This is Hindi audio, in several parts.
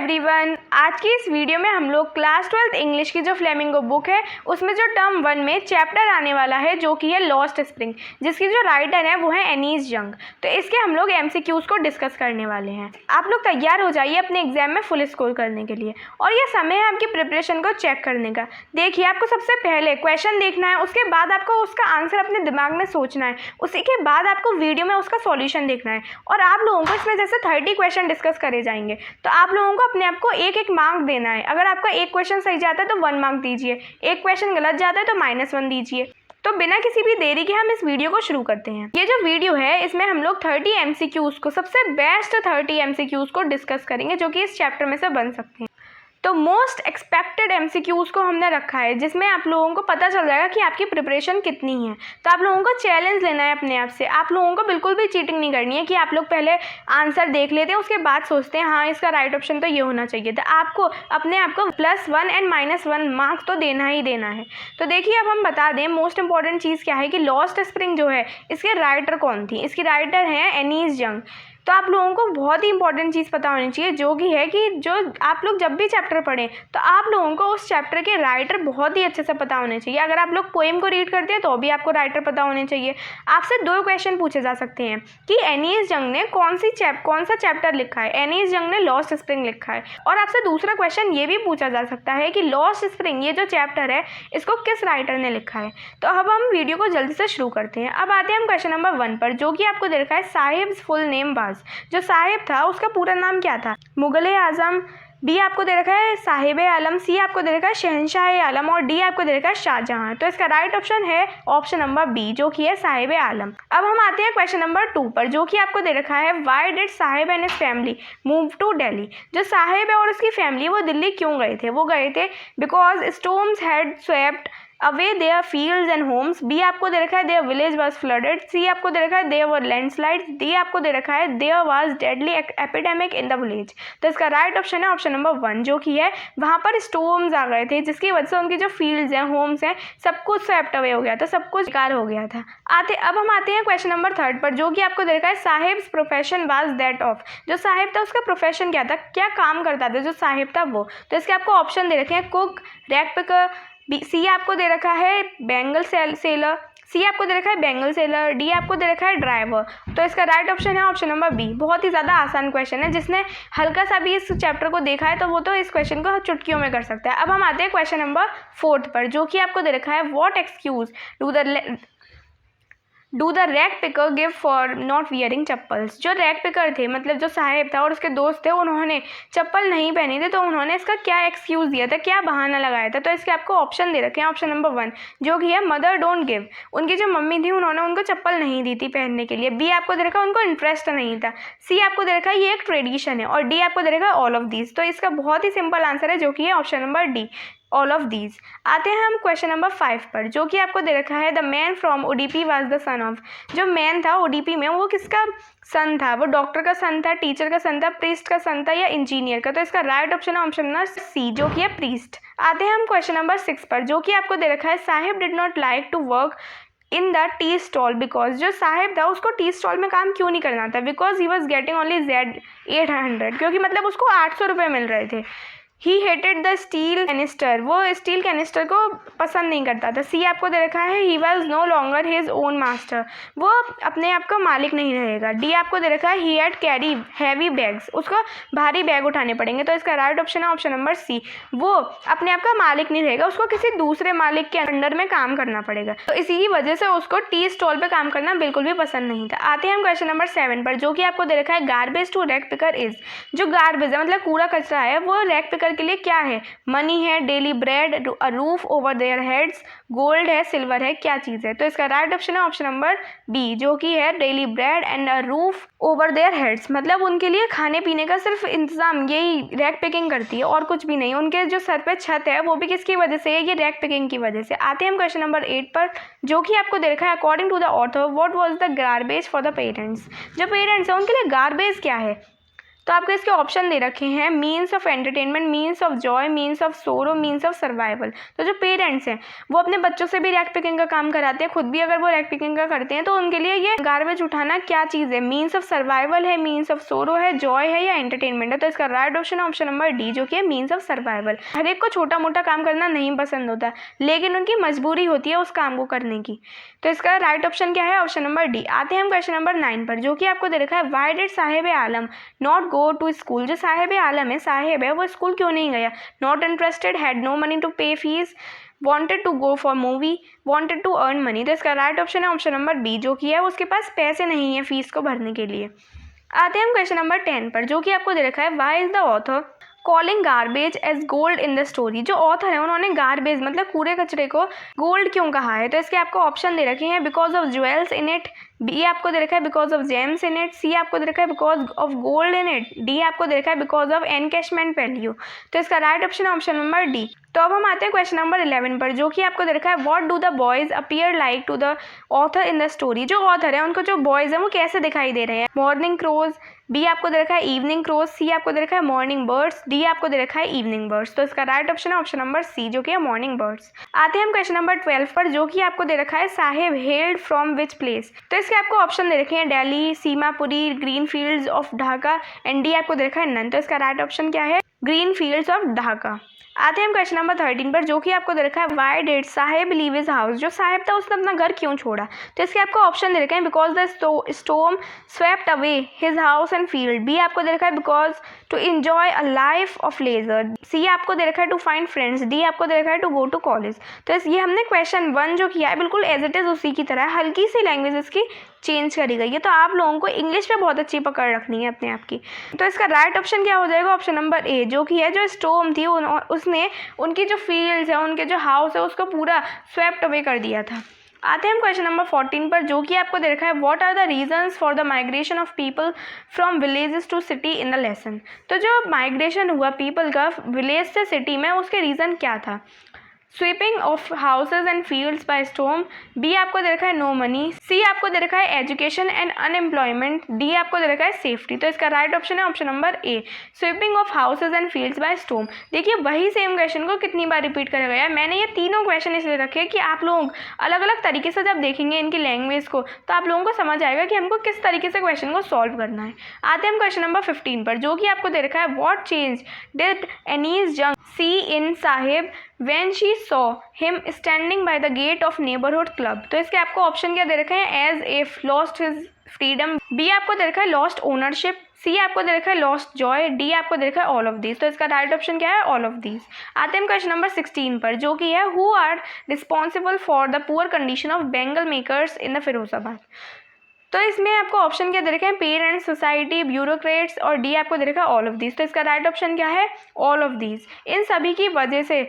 एवरीवन, आज की इस वीडियो में हम लोग क्लास 12th इंग्लिश की जो फ्लेमिंगो बुक है उसमें जो टर्म 1 में चैप्टर आने वाला है जो कि है लॉस्ट स्प्रिंग, जिसकी जो राइटर है वो है एनीस यंग। तो इसके हम लोग एमसीक्यूज को डिस्कस करने वाले हैं। आप लोग तैयार हो जाइए अपने एग्जाम में फुल स्कोर करने के लिए, और ये समय है आपकी प्रिपरेशन को चेक करने का। देखिए, आपको सबसे पहले क्वेश्चन देखना है, उसके बाद आपको उसका आंसर अपने दिमाग में सोचना है, उसी के बाद आपको वीडियो में उसका सॉल्यूशन देखना है। और आप लोगों को इसमें जैसे 30 क्वेश्चन डिस्कस करे जाएंगे, तो आप लोगों को अपने आप को एक एक मार्क देना है। अगर आपका एक क्वेश्चन सही जाता है तो 1 मार्क दीजिए, एक क्वेश्चन गलत जाता है तो -1 दीजिए। तो बिना किसी भी देरी के हम इस वीडियो को शुरू करते हैं। ये जो वीडियो है इसमें हम लोग 30 एमसीक्यूज को, सबसे बेस्ट 30 एमसीक्यूज को डिस्कस करेंगे जो कि इस चैप्टर में से बन सकते हैं। तो मोस्ट एक्सपेक्टेड एमसीक्यूज को हमने रखा है, जिसमें आप लोगों को पता चल जाएगा कि आपकी प्रिपरेशन कितनी है। तो आप लोगों को चैलेंज लेना है अपने आप से। आप लोगों को बिल्कुल भी चीटिंग नहीं करनी है कि आप लोग पहले आंसर देख लेते हैं, उसके बाद सोचते हैं हाँ इसका राइट ऑप्शन तो ये होना चाहिए। तो आपको अपने आप को +1 एंड -1 मार्क्स तो देना ही देना है। तो देखिए, अब हम बता दें मोस्ट इंपॉर्टेंट चीज़ क्या है कि लॉस्ट स्प्रिंग जो है इसके राइटर कौन थी। इसकी राइटर हैं एनीस यंग। तो आप लोगों को बहुत ही इंपॉर्टेंट चीज़ पता होनी चाहिए, जो कि है कि जो आप लोग जब भी चैप्टर पढ़ें तो आप लोगों को उस चैप्टर के राइटर बहुत ही अच्छे से पता होने चाहिए। अगर आप लोग पोएम को रीड करते हैं तो भी आपको राइटर पता होने चाहिए। आपसे 2 क्वेश्चन पूछे जा सकते हैं कि एनीस यंग ने कौन सा चैप्टर लिखा है। एनीस यंग ने लॉस्ट स्प्रिंग लिखा है। और आपसे दूसरा क्वेश्चन ये भी पूछा जा सकता है कि लॉस्ट स्प्रिंग ये जो चैप्टर है इसको किस राइटर ने लिखा है। तो अब हम वीडियो को जल्दी से शुरू करते हैं। अब आते हैं हम क्वेश्चन नंबर 1 पर, जो कि आपको दे रखा है साहिब्स फुल नेम वाज। जो साहिब था उसका पूरा नाम क्या था? मुगल आजम। बी आपको दे रखा है साहिब आलम। सी आपको दे रखा है शहनशाह आलम। और डी आपको दे रखा है शाहजहां। तो इसका राइट ऑप्शन है ऑप्शन नंबर बी, जो कि है साहिब आलम। अब हम आते हैं क्वेश्चन नंबर 2 पर, जो कि आपको दे रखा है why did Saheb and his family move to Delhi. जो साहिब है और उसकी फैमिली वो दिल्ली क्यों गए थे? वो गए थे because storms had swept away their fields and homes. B आपको दे रखा है their village was flooded. C आपको दे रखा है देयर वर लैंडस्लाइड्स। डी आपको दे रखा है there was deadly epidemic in the village. तो इसका राइट ऑप्शन है ऑप्शन नंबर 1, जो कि है वहाँ पर स्टॉर्म्स आ गए थे, जिसकी वजह से उनकी जो फील्ड्स हैं, होम्स हैं, सब कुछ स्वेप्ट अवे हो गया था, सब कुछ बेकार हो गया था। अब हम आते हैं क्वेश्चन नंबर 3 पर, जो कि आपको दे रखा है sahibs profession was that of. जो साहिब था उसका प्रोफेशन क्या था, क्या काम करता था जो साहिब था वो। तो इसके आपको ऑप्शन दे रखे हैं कुक, रैग पिकर। सी आपको दे रखा है बैंगल सेलर। सी आपको दे रखा है बैंगल सेलर। डी आपको दे रखा है ड्राइवर। तो इसका राइट ऑप्शन है ऑप्शन नंबर बी। बहुत ही ज़्यादा आसान क्वेश्चन है, जिसने हल्का सा भी इस चैप्टर को देखा है तो वो तो इस क्वेश्चन को चुटकियों में कर सकता है। अब हम आते हैं क्वेश्चन नंबर 4 पर, जो कि आपको दे रखा है what excuse do the rag picker give for not wearing chappals. जो रैग पिकर थे, मतलब जो साहिब था और उसके दोस्त थे, उन्होंने चप्पल नहीं पहनी थी, तो उन्होंने इसका क्या एक्सक्यूज़ दिया था, क्या बहाना लगाया था। तो इसके आपको ऑप्शन दे रखे हैं ऑप्शन नंबर 1, जो कि है मदर डोंट गिव। उनकी जो मम्मी थी उन्होंने उनको चप्पल नहीं दी थी पहनने के लिए। बी आपको दे रखा है उनको इंटरेस्ट नहीं था। सी आपको दे रखा है ये एक ट्रेडिशन है। और डी आपको दे रखा है ऑल ऑफ दीज। तो इसका बहुत ही सिंपल आंसर है, जो कि है option number D, all of these. आते हैं हम क्वेश्चन नंबर 5 पर, जो कि आपको दे रखा है the man from Udupi was the son of. जो मैन था उडीपी में वो किसका सन था? वो डॉक्टर का सन था, टीचर का सन था, प्रीस्ट का सन था, या इंजीनियर का? तो इसका राइट ऑप्शन है ऑप्शन नंबर सी, जो कि है प्रीस्ट। आते हैं हम क्वेश्चन नंबर 6 पर, जो कि आपको दे रखा है Saheb did not like to work in the tea stall because. जो साहिब था उसको टी स्टॉल में काम क्यों नहीं करना था? Because he was getting only Z800, क्योंकि मतलब उसको 800 रुपये मिल रहे थे। ही हेटेड द स्टील कैनिस्टर, वो स्टील कैनिस्टर को पसंद नहीं करता था। सी आपको दे रखा है he was no longer his own master, वो अपने आप का मालिक नहीं रहेगा। डी आपको दे रखा है he had carry heavy bags, उसको भारी बैग उठाने पड़ेंगे। तो इसका राइट ऑप्शन है ऑप्शन नंबर सी, वो अपने आप का मालिक नहीं रहेगा, उसको किसी दूसरे मालिक के अंडर में काम करना पड़ेगा। तो इसी की वजह से उसको टी स्टॉल पर काम करना बिल्कुल भी पसंद नहीं था। आते हैं हम क्वेश्चन नंबर 7 पर, जो कि आपको दे रखा है garbage to rag picker is. जो गार्बेज है मतलब कूड़ा कचरा है, वो रैग पिकर के लिए क्या है? मनी है, daily bread, roof over their heads, gold है, सिल्वर है, क्या चीज़ है? तो इसका राइट ऑप्शन है ऑप्शन नंबर बी, जो कि है daily bread and roof over their heads. मतलब उनके लिए खाने पीने का सिर्फ इंतजाम यही रैग पिकिंग करती है और कुछ भी नहीं। उनके जो सर पे छत है वो भी किसकी वजह से है? ये रैग पिकिंग की वजह से। आते हैं हम क्वेश्चन नंबर 8 पर, जो कि आपको दे रखा है according to the author what was the garbage for the parents. जो पेरेंट्स है उनके लिए गार्बेज क्या है? तो आपको इसके ऑप्शन दे रखे हैं means of entertainment, means of Joy, means of सोरो, मीन्स ऑफ सर्वाइवल। तो जो पेरेंट्स हैं वो अपने बच्चों से भी रैक पिकिंग का काम कराते हैं, खुद भी अगर वो रैक पिकिंग का करते हैं तो उनके लिए ये गार्बेज उठाना क्या चीज़ है, मीन्स ऑफ सर्वाइवल है, मीन्स ऑफ सोरो है, जॉय है या एंटरटेनमेंट है। तो इसका राइट ऑप्शन है ऑप्शन नंबर डी जो कि है मीन्स ऑफ सर्वाइवल। हर एक को छोटा मोटा काम करना नहीं पसंद होता लेकिन उनकी मजबूरी होती है उस काम को करने की। तो इसका राइट ऑप्शन क्या है, ऑप्शन नंबर डी। आते हैं हम क्वेश्चन नंबर 9 पर जो कि आपको दे रखा है why did Saheb Alam not go to school. जो साहिब आलम है, साहिब है, वो स्कूल क्यों नहीं गया? Not interested, had no money to pay fees, wanted to go for movie, wanted to earn money। तो इसका राइट ऑप्शन है ऑप्शन नंबर बी जो कि है उसके पास पैसे नहीं है फीस को भरने के लिए। आते हैं हम क्वेश्चन नंबर 10 पर जो कि आपको दे रखा है why is the author calling garbage as gold in the story. जो ऑथर है उन्होंने गार्बेज मतलब कूड़े कचरे को गोल्ड क्यों कहा है? तो इसके आपको ऑप्शन दे रखे हैं because of jewels in it, B आपको दे रखा है because of gems in it, C आपको दे रखा है because of gold in it, D आपको दे रखा है बिकॉज ऑफ एनकैशमेंट वैल्यू। तो इसका राइट ऑप्शन है ऑप्शन नंबर डी। तो अब हम आते हैं क्वेश्चन नंबर 11 पर जो कि आपको दे रखा है what do the boys appear like to the author in the story. जो ऑथर है उनको जो बॉयज हैं वो कैसे दिखाई दे रहे हैं? मॉर्निंग क्रोज, बी आपको दे रखा है इवनिंग क्रोज, सी आपको दे रखा है मॉर्निंग बर्ड्स, डी आपको दे रखा है इवनिंग बर्ड्स। तो इसका राइट ऑप्शन है ऑप्शन नंबर सी जो कि है मॉर्निंग बर्ड्स। आते हैं हम क्वेश्चन नंबर 12 पर जो कि आपको दे रखा है Sahib held from which place. तो इसके आपको ऑप्शन दे रखे हैं Delhi, Seemapuri, green fields of Dhaka and D आपको दे रखा है नन। तो इसका राइट ऑप्शन क्या है? Green fields of Dhaka. आते हैं हम क्वेश्चन नंबर 13 पर जो कि आपको दे रखा है why did Sahib leave his house. जो साहिब था उसने अपना घर क्यों छोड़ा? तो इसके आपको ऑप्शन दे रखे हैं because the storm swept away his house and field, B आपको दे रखा है because to enjoy a life of leisure, C आपको दे रखा है टू फाइंड फ्रेंड्स, डी आपको दे रखा है टू गो टू कॉलेज। तो ये हमने क्वेश्चन 1 जो किया है बिल्कुल एज इट इज़ उसी की तरह, हल्की सी लैंग्वेज इसकी चेंज करी गई है। तो आप लोगों को इंग्लिश पे बहुत अच्छी पकड़ रखनी है अपने आप की। तो इसका राइट ऑप्शन क्या हो जाएगा? ऑप्शन नंबर ए जो कि है जो स्टॉर्म थी उसने उनकी जो फील्ड्स है, उनके जो हाउस है उसको पूरा स्वेप्ट अवे कर दिया था। आते हैं हम क्वेश्चन नंबर 14 पर जो कि आपको दे रखा है what are the reasons for the migration of people from villages to city in the lesson. तो जो माइग्रेशन हुआ पीपल का विलेज से सिटी में उसके रीज़न क्या था? Sweeping of houses and fields by storm, B आपको दे रखा है नो मनी, सी आपको दे रखा है एजुकेशन एंड अनएम्प्लॉयमेंट, डी आपको दे रखा है सेफ्टी। तो इसका राइट ऑप्शन है option number A sweeping of houses and fields by storm. देखिए वही सेम क्वेश्चन को कितनी बार रिपीट करा गया है। मैंने ये तीनों क्वेश्चन इसलिए रखे हैं कि आप लोग अलग अलग तरीके से जब देखेंगे इनकी लैंग्वेज को तो आप लोगों को समझ आएगा कि हमको किस तरीके से क्वेश्चन को सॉल्व करना है। आते हैं हम क्वेश्चन नंबर 15 पर जो कि आपको दे रखा है व्हाट चेंज डिड एनीज जंग सी इन Sahib when she saw him standing by the gate of neighborhood club। तो इसके आपको ऑप्शन क्या दे रखे हैं? as if lost his freedom, B आपको दे रखा है lost ownership, सी आपको दे रखा है lost joy, डी आपको दे रखा है all of these। तो इसका राइट ऑप्शन क्या है? all of these। आते हैं क्वेश्चन नंबर 16 पर जो कि है who are responsible for the poor condition of bangle makers in the Firozabad. तो इसमें आपको ऑप्शन क्या दे रखे हैं? पेरेंट्स, सोसाइटी, ब्यूरोक्रेट्स और डी आपको दे रखा है ऑल ऑफ दीज। तो इसका राइट ऑप्शन क्या है? All of these. इन सभी की वजह से,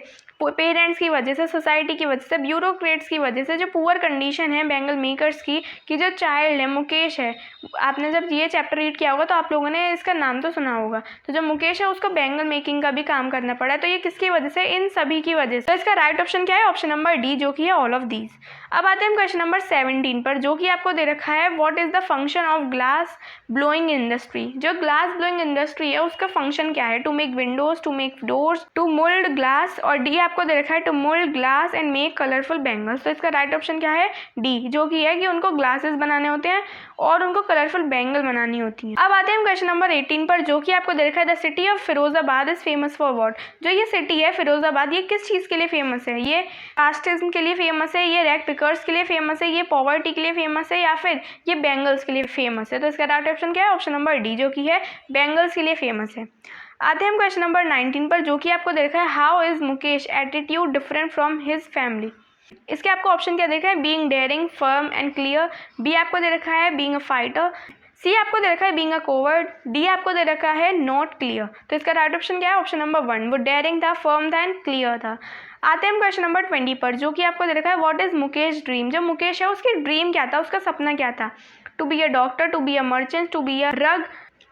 पेरेंट्स की वजह से, सोसाइटी की वजह से, ब्यूरोक्रेट्स की वजह से जो पुअर कंडीशन है बैंगल मेकर्स की कि जो चाइल्ड है मुकेश है, आपने जब ये चैप्टर रीड किया होगा तो आप लोगों ने इसका नाम तो सुना होगा। तो जो मुकेश है उसको बैंगल मेकिंग का भी काम करना पड़ा। तो ये किसकी वजह से? इन सभी की वजह से। तो इसका राइट ऑप्शन क्या है? ऑप्शन नंबर डी जो कि है ऑल ऑफ दीज। अब आते हैं हम क्वेश्चन नंबर 17 पर जो कि आपको दे रखा है what is the function of glass blowing industry. जो ग्लास ब्लोइंग इंडस्ट्री है उसका फंक्शन क्या है? To make windows, to make doors, to mould glass, और डी आपको दे रखा है to mould glass and make colourful bangles. तो इसका राइट ऑप्शन क्या है? डी जो कि है कि उनको ग्लासेस बनाने होते हैं और उनको कलरफुल बैंगल बनानी होती है। अब आते हैं हम क्वेश्चन नंबर 18 पर जो कि आपको दे रखा है the city of Firozabad is famous for what. जो ये सिटी है फिरोजाबाद ये किस चीज़ के लिए फेमस है? ये कास्टिज्म के लिए फेमस है, ये रैग पिकर्स के लिए फेमस है, ये पॉवर्टी के लिए फेमस है, या फिर ये बैंगल्स के लिए फेमस है? तो इसका राइट ऑप्शन क्या है? ऑप्शन नंबर डी जो कि है बैंगल्स के लिए फेमस है। आते हैं हम क्वेश्चन नंबर 19 पर जो कि आपको दे रखा है how is Mukesh attitude different from his family. इसके आपको ऑप्शन क्या दे रखा है? Being daring, firm and clear, B आपको दे रखा है बीइंग अ फाइटर, सी आपको दे रखा है बीइंग अ कोवर्ड, डी आपको दे रखा है नॉट क्लियर। तो इसका राइट ऑप्शन क्या है? ऑप्शन नंबर 1 वो डेयरिंग था, फर्म था एंड क्लियर था। आते हैं हम क्वेश्चन नंबर 20 पर जो कि आपको दे रखा है व्हाट इज मुकेश ड्रीम। जो मुकेश है उसकी ड्रीम क्या था, उसका सपना क्या था? To be a doctor, to be a merchant, to be a drug,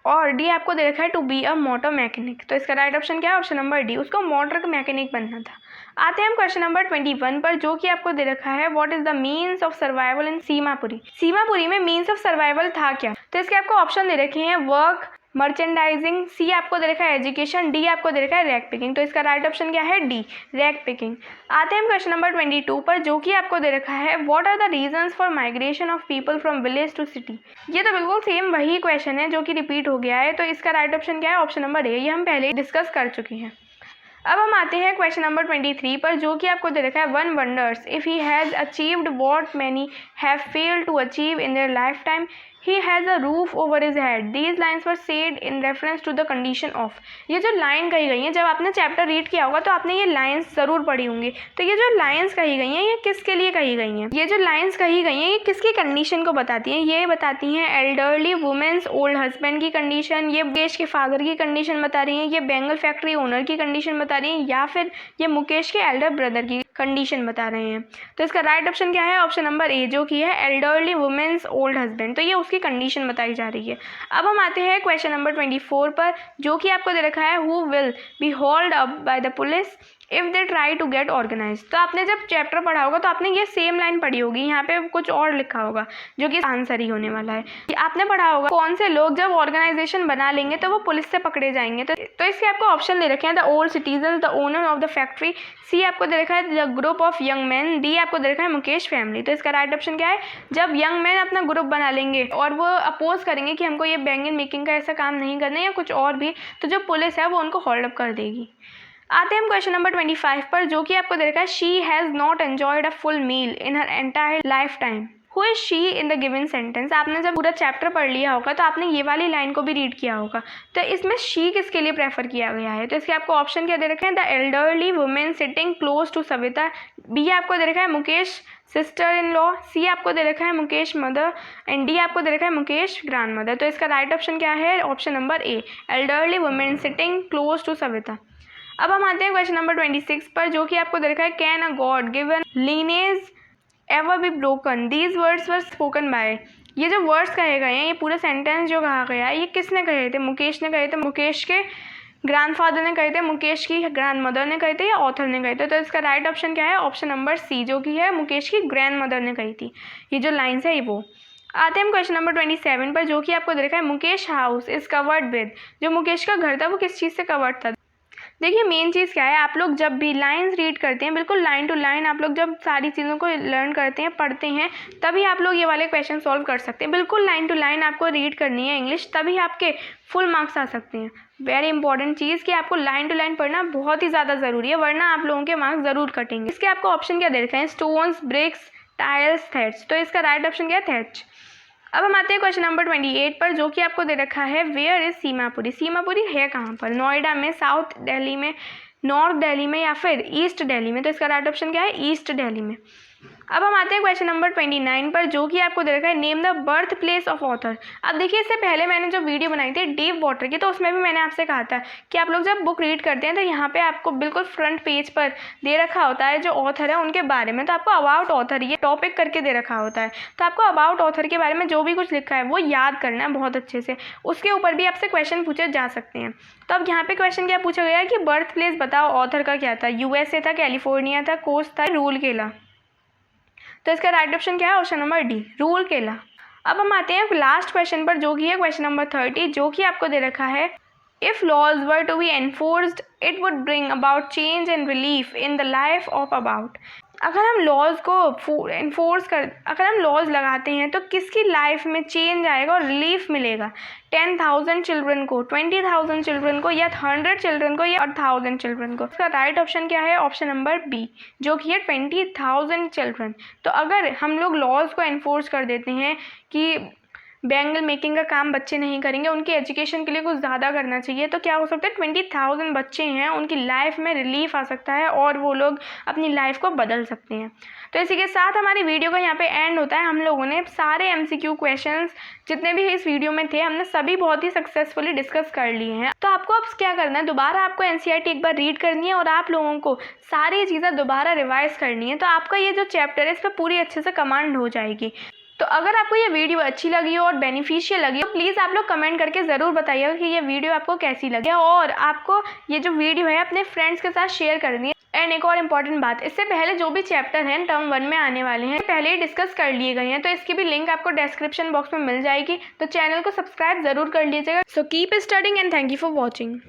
और डी आपको दे रखा है to be a motor mechanic. तो इसका राइट ऑप्शन क्या है? ऑप्शन नंबर डी उसको मोटर मैकेनिक बनना था। आते हैं हम क्वेश्चन नंबर 21 पर जो कि आपको दे रखा है what is the means of survival इन सीमापुरी। सीमापुरी में मीन्स ऑफ सर्वाइवल था क्या? तो इसके आपको ऑप्शन दे रखे हैं वर्क, मर्चेंडाइजिंग, सी आपको दे रखा है एजुकेशन, डी आपको दे रखा है रैग पिकिंग। तो इसका राइट ऑप्शन क्या है? D, rag picking. आते हैं क्वेश्चन नंबर 22 पर, जो कि आपको दे रखा है what are the reasons for migration of people from village to city. ये तो बिल्कुल सेम वही क्वेश्चन है जो कि रिपीट हो गया है। तो इसका राइट ऑप्शन क्या है? ऑप्शन नंबर ए, ये हम पहले ही डिस्कस कर चुके हैं। अब हम आते हैं क्वेश्चन नंबर 23 पर, जो कि आपको दे रखा है one wonders if he has achieved what many have failed to achieve in their life time, he has a roof over his head, these lines were said in reference to the condition of. ये जो लाइन कही गई है, जब आपने चैप्टर रीड किया होगा तो आपने ये लाइन्स ज़रूर पढ़ी होंगी। तो ये जो लाइन्स कही गई हैं ये किसके लिए कही गई हैं? ये जो लाइन्स कही गई हैं ये किसकी कंडीशन को बताती हैं? ये बताती हैं एल्डरली वुमेन्स ओल्ड हस्बैंड की कंडीशन, ये मुकेश के फादर की कंडीशन बता रही हैं, ये बेंगल फैक्ट्री ओनर की कंडीशन बता रही हैं, या फिर ये मुकेश के एल्डर ब्रदर की कंडीशन बता रहे हैं। तो इसका राइट ऑप्शन क्या है? ऑप्शन नंबर ए, जो कि है एल्डरली वुमेन्स ओल्ड हस्बैंड। तो ये उसकी कंडीशन बताई जा रही है। अब हम आते हैं क्वेश्चन नंबर 24 पर, जो कि आपको दे रखा है who will be hold up by the police if they try to get organise. तो आपने जब चैप्टर पढ़ा होगा तो आपने ये सेम लाइन पढ़ी होगी, यहाँ पे कुछ और लिखा होगा जो कि आंसर ही होने वाला है। आपने पढ़ा होगा कौन से लोग जब ऑर्गेनाइजेशन बना लेंगे तो वो पुलिस से पकड़े जाएंगे। तो इसके आपको ऑप्शन दे रखे हैं the old citizen, the owner of the factory, C आपको दे रखा है the group of young man, D आपको दे रखा है मुकेश फैमिली। तो इसका राइट ऑप्शन क्या है? जब यंग मैन अपना ग्रुप बना लेंगे और वो अपोज करेंगे कि हमको ये बैंगन मेकिंग का ऐसा काम नहीं करना है या कुछ और भी, तो जो पुलिस है वो उनको होल्ड अप कर देगी। आते हैं हम क्वेश्चन नंबर 25 पर, जो कि आपको दे रखा है she has not enjoyed a full meal in her entire life time, who is she in the given sentence. आपने जब पूरा चैप्टर पढ़ लिया होगा तो आपने ये वाली लाइन को भी रीड किया होगा। तो इसमें शी किसके लिए प्रेफर किया गया है? तो इसके आपको ऑप्शन क्या दे रखे हैं? The elderly women sitting close to Savita, B आपको दे रखा है Mukesh sister in law, C आपको दे रखा है मुकेश मदर, एंड डी आपको दे रखा है मुकेश ग्रैंड मदर। तो इसका राइट ऑप्शन क्या है? Option number A, elderly women sitting close to Savita. अब हम आते हैं क्वेश्चन नंबर 26 पर, जो कि आपको दे रखा है can a God given lineage ever be broken, these words were spoken by. ये जो वर्ड्स कहे गए हैं, ये पूरा सेंटेंस जो कहा गया है, ये किसने कहे थे? मुकेश ने कहे थे, मुकेश के ग्रैंडफादर ने कहे थे, मुकेश की ग्रैंडमदर ने कहे थे, या ऑथर ने कहे थे? तो इसका राइट ऑप्शन क्या है? ऑप्शन नंबर सी, जो कि है मुकेश की ग्रैंडमदर ने कही थी। ये जो लाइन्स है ये वो। आते हैं हम क्वेश्चन नंबर 27 पर, जो कि आपको दे रखा है Mukesh house is covered with, जो मुकेश का घर था वो किस चीज़ से कवर्ड था? देखिए मेन चीज़ क्या है, आप लोग जब भी लाइंस रीड करते हैं, बिल्कुल लाइन टू लाइन आप लोग जब सारी चीज़ों को लर्न करते हैं, पढ़ते हैं, तभी आप लोग ये वाले क्वेश्चन सॉल्व कर सकते हैं। बिल्कुल लाइन टू लाइन आपको रीड करनी है इंग्लिश, तभी आपके फुल मार्क्स आ सकते हैं। वेरी इंपॉर्टेंट चीज़ कि आपको लाइन टू लाइन पढ़ना बहुत ही ज़्यादा ज़रूरी है, वरना आप लोगों के मार्क्स ज़रूर कटेंगे। इसके आपको ऑप्शन क्या दे रखे हैं? Stones, bricks, tiles, threads. तो इसका राइट ऑप्शन क्या है? थ्रेड्स। अब हम आते हैं क्वेश्चन नंबर 28 पर, जो कि आपको दे रखा है वेयर इज़ सीमापुरी। सीमापुरी है कहाँ पर? नोएडा में, साउथ दिल्ली में, नॉर्थ दिल्ली में, या फिर ईस्ट दिल्ली में? तो इसका राइट ऑप्शन क्या है? ईस्ट दिल्ली में। अब हम आते हैं क्वेश्चन नंबर 29 पर, जो कि आपको दे रखा है name the birth place of author. अब देखिए इससे पहले मैंने जो वीडियो बनाई थी डीप वाटर की, तो उसमें भी मैंने आपसे कहा था कि आप लोग जब बुक रीड करते हैं तो यहाँ पे आपको बिल्कुल फ्रंट पेज पर दे रखा होता है जो ऑथर है उनके बारे में। तो आपको अबाउट ऑथर ये टॉपिक करके दे रखा होता है, तो आपको अबाउट ऑथर के बारे में जो भी कुछ लिखा है वो याद करना है बहुत अच्छे से। उसके ऊपर भी आपसे क्वेश्चन पूछे जा सकते हैं। तो अब यहाँ पे क्वेश्चन क्या पूछा गया है कि बर्थ प्लेस बताओ ऑथर का क्या था? यूएसए था, कैलिफोर्निया था, कोस्ट था, रूरकेला। तो इसका राइट ऑप्शन क्या है? Option number D, Rourkela. अब हम आते हैं लास्ट क्वेश्चन पर, जो कि है क्वेश्चन नंबर 30, जो कि आपको दे रखा है if laws were to be enforced it would bring about change and relief in the life of about. अगर हम लॉज को अगर हम लॉज लगाते हैं तो किसकी लाइफ में चेंज आएगा और रिलीफ मिलेगा? 10,000 चिल्ड्रन को, 20,000 चिल्ड्रन को, या 100 चिल्ड्रन को, या 1,000 चिल्ड्रन को? इसका राइट ऑप्शन क्या है? ऑप्शन नंबर बी, जो कि है 20,000 चिल्ड्रन। तो अगर हम लोग लॉज को एनफोर्स कर देते हैं कि बैंगल मेकिंग का काम बच्चे नहीं करेंगे, उनकी एजुकेशन के लिए कुछ ज़्यादा करना चाहिए, तो क्या हो सकता है 20,000 बच्चे हैं उनकी लाइफ में रिलीफ आ सकता है और वो लोग अपनी लाइफ को बदल सकते हैं। तो इसी के साथ हमारी वीडियो का यहाँ पे एंड होता है। हम लोगों ने सारे MCQ क्वेश्चंस जितने भी इस वीडियो में थे हमने सभी बहुत ही सक्सेसफुली डिस्कस कर लिए हैं। तो आपको अब क्या करना है, दोबारा आपको NCERT एक बार रीड करनी है और आप लोगों को सारी चीज़ें दोबारा रिवाइज करनी है। तो आपका ये जो चैप्टर है इस पर पूरी अच्छे से कमांड हो जाएगी। तो अगर आपको ये वीडियो अच्छी लगी हो और बेनिफिशियल लगी हो, प्लीज़ आप लोग कमेंट करके ज़रूर बताइएगा कि ये वीडियो आपको कैसी लगी, और आपको ये जो वीडियो है अपने फ्रेंड्स के साथ शेयर करनी है। एंड एक और इम्पॉर्टेंट बात, इससे पहले जो भी चैप्टर हैं टर्म 1 में आने वाले हैं पहले ही डिस्कस कर लिए गए हैं, तो इसकी भी लिंक आपको डिस्क्रिप्शन बॉक्स में मिल जाएगी, तो चैनल को सब्सक्राइब ज़रूर कर लीजिएगा। So keep studying and thank you for watching.